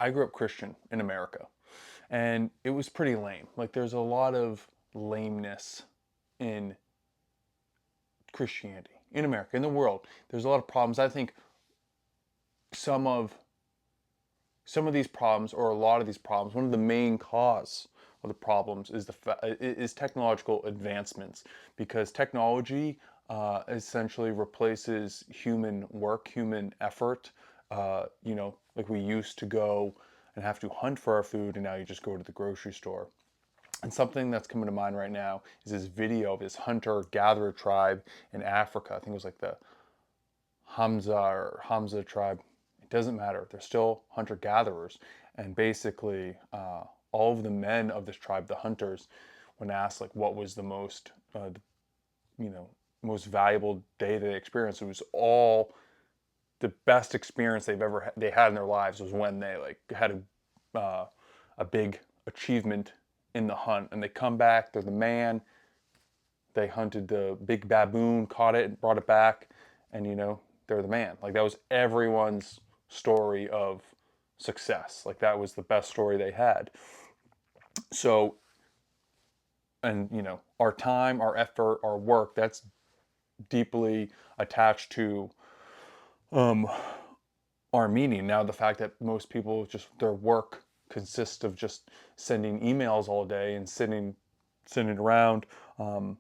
I grew up Christian in America, and it was pretty lame. Like there's a lot of lameness in Christianity in America, in the world. There's a lot of problems. I think some of some of these problems, or a lot of these problems, one of the main cause of the problems is is technological advancements, because technology essentially replaces human work, human effort. Like we used to go and have to hunt for our food, and now you just go to the grocery store. And something that's coming to mind right now is this video of this hunter-gatherer tribe in Africa. I think it was like the Hamza tribe. It doesn't matter. They're still hunter gatherers. And basically, all of the men of this tribe, the hunters, when asked like what was the you know, most valuable day they experienced, it was all the best experience they had in their lives was when they like had a big achievement in the hunt, and they come back. They're the man. They hunted the big baboon, caught it, and brought it back, and they're the man. Like that was everyone's story of success. Like that was the best story they had. So, and our time, our effort, our work, that's deeply attached to um, our meaning. Now, the fact that most people just their work consists of just sending emails all day and sitting around. Um,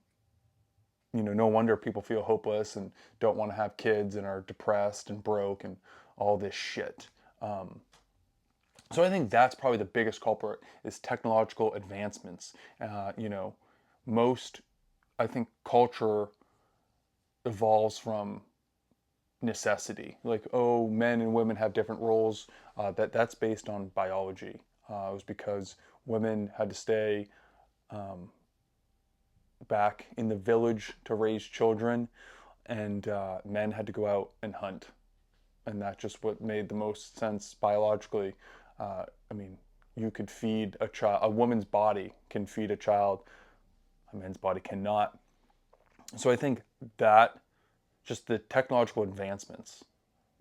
no wonder people feel hopeless and don't want to have kids and are depressed and broke and all this shit. Um, so I think that's probably the biggest culprit is technological advancements. Most I think culture evolves from necessity. Like, oh, men and women have different roles. That's based on biology. It was because women had to stay back in the village to raise children, and men had to go out and hunt. And that's just what made the most sense biologically. I mean, you could feed a child. A woman's body can feed a child. A man's body cannot. So I think that just the technological advancements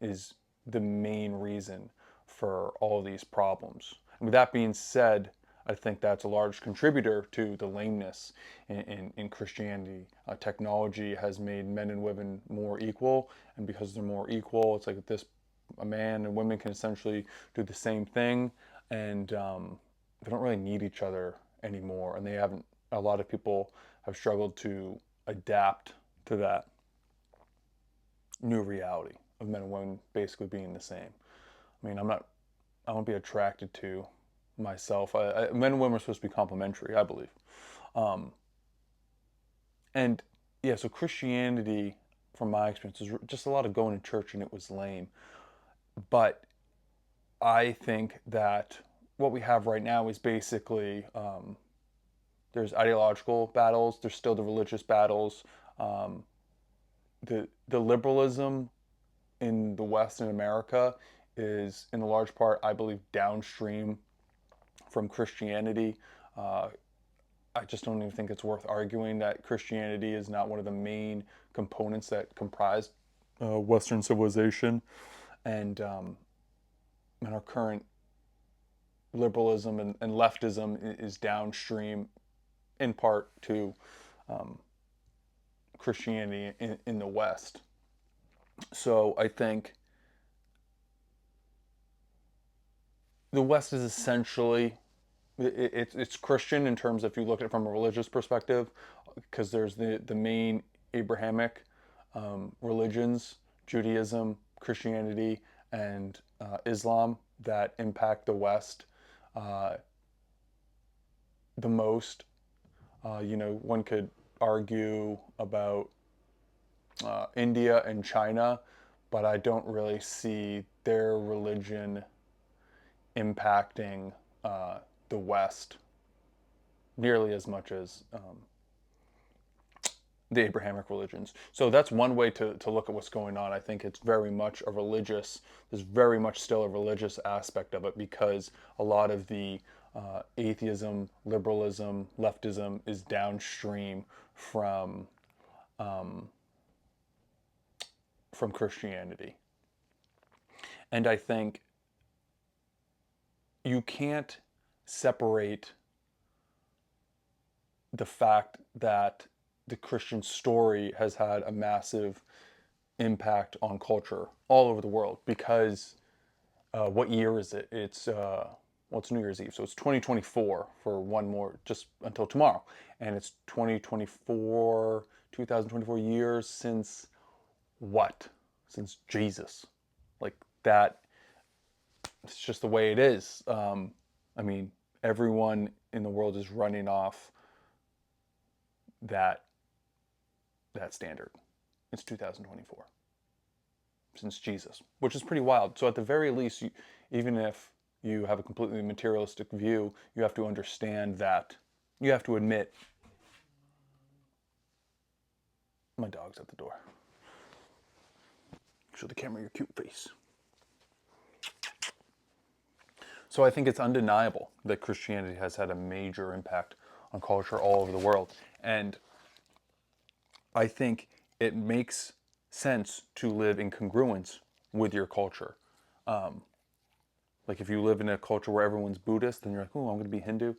is the main reason for all these problems. And with that being said, I think that's a large contributor to the lameness in Christianity. Technology has made men and women more equal, and because they're more equal, it's like this: a man and women can essentially do the same thing, and they don't really need each other anymore. And they haven't. A lot of people have struggled to adapt to that new reality of men and women basically being the same. I mean, I won't be attracted to myself. Men and women are supposed to be complementary, I believe. Um, and yeah, so Christianity, from my experience, was just a lot of going to church and it was lame. But I think that what we have right now is basically there's ideological battles, there's still the religious battles. Um, the liberalism in the West in America is, in a large part, I believe, downstream from Christianity. Uh, I just don't even think it's worth arguing that Christianity is not one of the main components that comprise Western civilization, and and our current liberalism and leftism is downstream in part to um, Christianity in the West. So I think the West is essentially it's Christian in terms of if you look at it from a religious perspective, because there's the main Abrahamic religions, Judaism, Christianity, and Islam that impact the West uh, the most. One could argue about India and China, but I don't really see their religion impacting the West nearly as much as the Abrahamic religions. So that's one way to look at what's going on. I think it's very much a religious, there's very much still a religious aspect of it, because a lot of the atheism, liberalism, leftism is downstream from from Christianity. And I think you can't separate the fact that the Christian story has had a massive impact on culture all over the world because what year is it? It's New Year's Eve, so it's 2024 for one more, just until tomorrow, and it's 2024 years since what? Since Jesus, like that. It's just the way it is. I mean, everyone in the world is running off that that standard. It's 2024 since Jesus, which is pretty wild. So at the very least, even if you have a completely materialistic view, you have to understand that. You have to admit, my dog's at the door. Show the camera your cute face. So I think it's undeniable that Christianity has had a major impact on culture all over the world. And I think it makes sense to live in congruence with your culture. Like if you live in a culture where everyone's Buddhist, then you're like, oh, I'm going to be Hindu.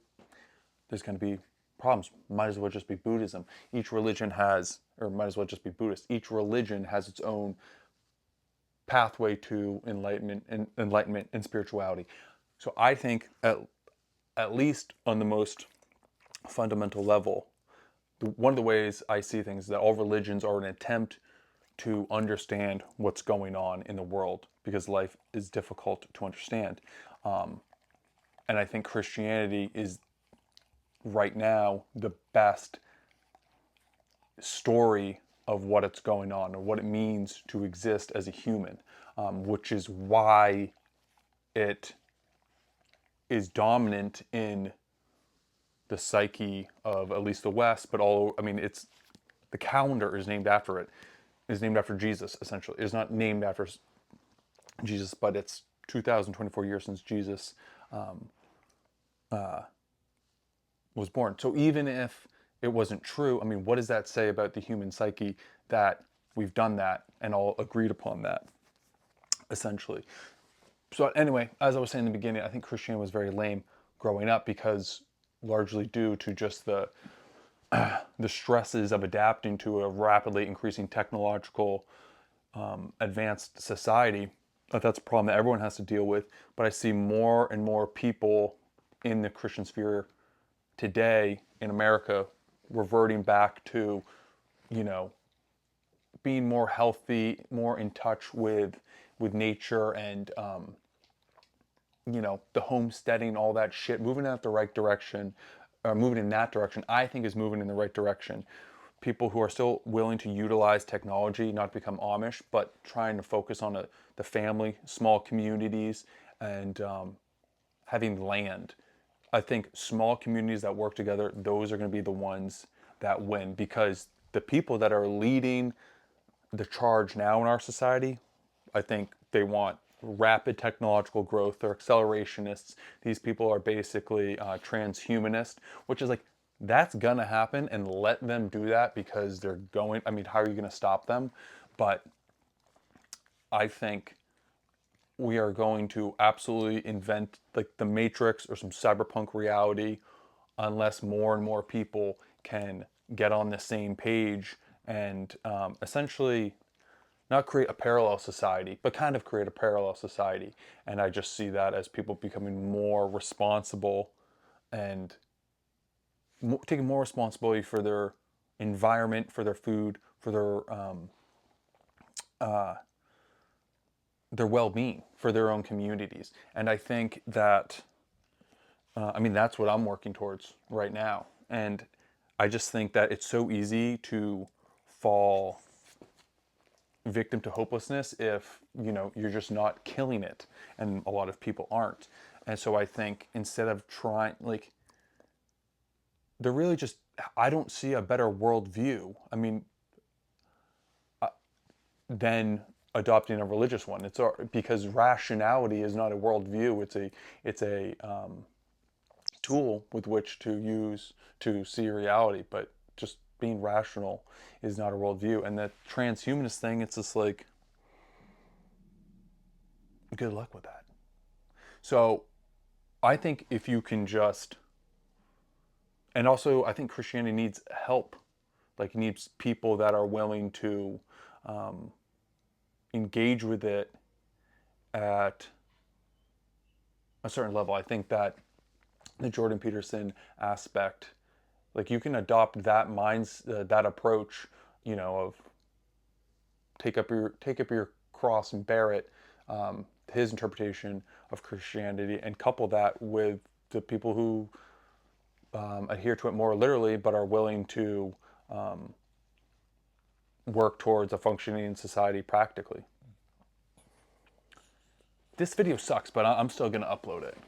There's going to be problems. Might as well just be Buddhism. Each religion has, or might as well just be Buddhist. Each religion has its own pathway to enlightenment and spirituality. So I think at least on the most fundamental level, one of the ways I see things is that all religions are an attempt to understand what's going on in the world because life is difficult to understand. And I think Christianity is right now the best story of what it's going on or what it means to exist as a human, which is why it is dominant in the psyche of at least the West, but all, I mean, it's, the calendar is named after it, is named after Jesus, essentially. It's not named after Jesus, but it's 2024 years since Jesus was born. So even if it wasn't true, I mean, what does that say about the human psyche that we've done that and all agreed upon that, essentially? So anyway, as I was saying in the beginning, I think Christianity was very lame growing up because largely due to just the stresses of adapting to a rapidly increasing technological advanced society. That's a problem that everyone has to deal with. But I see more and more people in the Christian sphere today in America reverting back to, you know, being more healthy, more in touch with nature and you know, the homesteading, all that shit, moving in the right direction, moving in that direction, I think is moving in the right direction. People who are still willing to utilize technology, not become Amish, but trying to focus on the family, small communities, and having land. I think small communities that work together, those are going to be the ones that win because the people that are leading the charge now in our society, I think they want rapid technological growth. They're accelerationists. These people are basically transhumanist, which is like, that's gonna happen, and let them do that because they're going, I mean, how are you gonna stop them? But I think we are going to absolutely invent like the Matrix or some cyberpunk reality unless more and more people can get on the same page and essentially not create a parallel society, but kind of create a parallel society. And I just see that as people becoming more responsible and taking more responsibility for their environment, for their food, for their well-being, for their own communities. And I think that, I mean, that's what I'm working towards right now. And I just think that it's so easy to fall victim to hopelessness if, you know, you're just not killing it, and a lot of people aren't. And so I think instead of trying, like, they're really just, I don't see a better worldview, I mean, than adopting a religious one. Because rationality is not a worldview, it's a tool with which to use to see reality, but just being rational is not a worldview. And that transhumanist thing, it's just like, good luck with that. So I think if you can just, and also I think Christianity needs help. Like, it needs people that are willing to um, engage with it at a certain level. I think that the Jordan Peterson aspect, like, you can adopt that that approach, of take up your cross and bear it, his interpretation of Christianity, and couple that with the people who adhere to it more literally, but are willing to um, work towards a functioning society practically. This video sucks, but I'm still going to upload it.